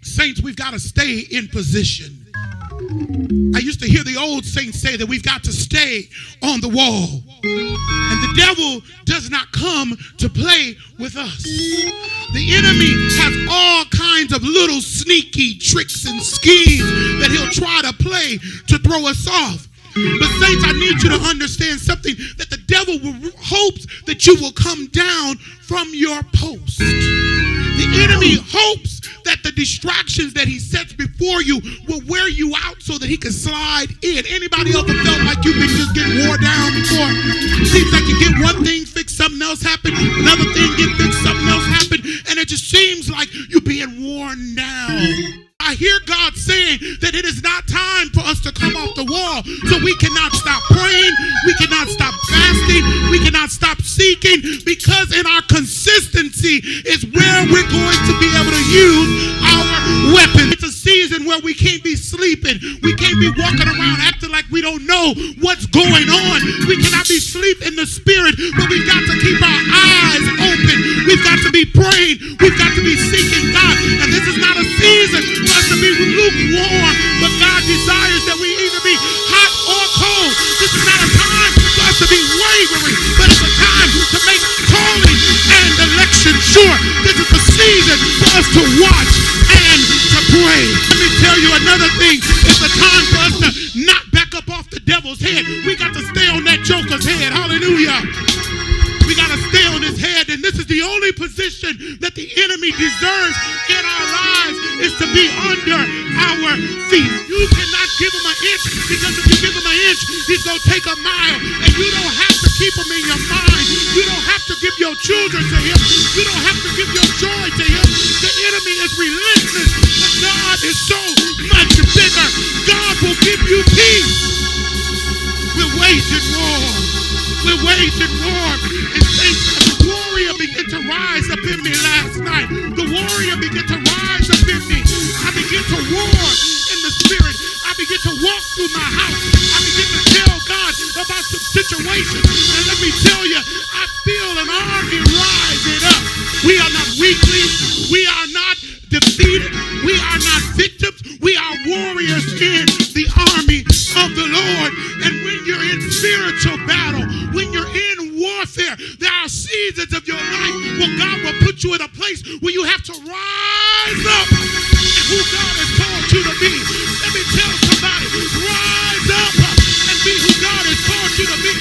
Saints, we've got to stay in position. I used to hear the old saints say that we've got to stay on the wall. And the devil does not come to play with us. The enemy has all kinds of little sneaky tricks and schemes that he'll try to play to throw us off. But saints, I need you to understand something, that the devil hopes that you will come down from your post. The enemy hopes that the distractions that he sets before you will wear you out so that he can slide in. Anybody ever felt like you've been just getting wore down before? Seems like you get one thing fixed, something else happen, another thing get fixed, something else happen, and it just seems like you're being worn down. I hear God saying that it is not time for us to come off the wall. So we cannot stop praying. We cannot stop fasting. We cannot stop seeking, because in our consistency is where we're going to be able to use our weapon. It's a season where we can't be sleeping. We can't be walking around acting like we don't know what's going on. We cannot be asleep in the spirit, but we've got to keep our eyes open. We've got to be praying. We've got to be seeking God. And this is not a season for us to be lukewarm, but God desires that we either be hot or cold. This is not a time for us to be wavering, but it's a time to make calling and election sure. This is the season for us to watch and to pray. Let me tell you another thing. It's a time for us to not back up off the devil's head. We got to stay on that joker's head. Hallelujah. We got to stay on his head, and this is the only position that the enemy deserves in our lives, is to be under our feet. You cannot give him an inch, because if you give him an inch, he's going to take a mile, and you don't have to keep him in your mind. You don't have to give your children to him. You don't have to give your joy to him. The enemy is relentless, but God is so much bigger. God will give you peace. We're waging war. We're waging war. And the warrior began to rise up in me last night. The warrior began to rise up in me. I began to war in the spirit. I began to walk through my house. I began to tell God about some situations. And let me tell you, I feel an army rising up. We are not weaklings. We are not defeated. We are not victims. We are warriors in the army of the Lord. And when you're in spiritual battle, when you're in warfare, there are seasons of your life where God will put you in a place where you have to rise up and who God has called you to be. Let me tell somebody, rise up and be who God has called you to be.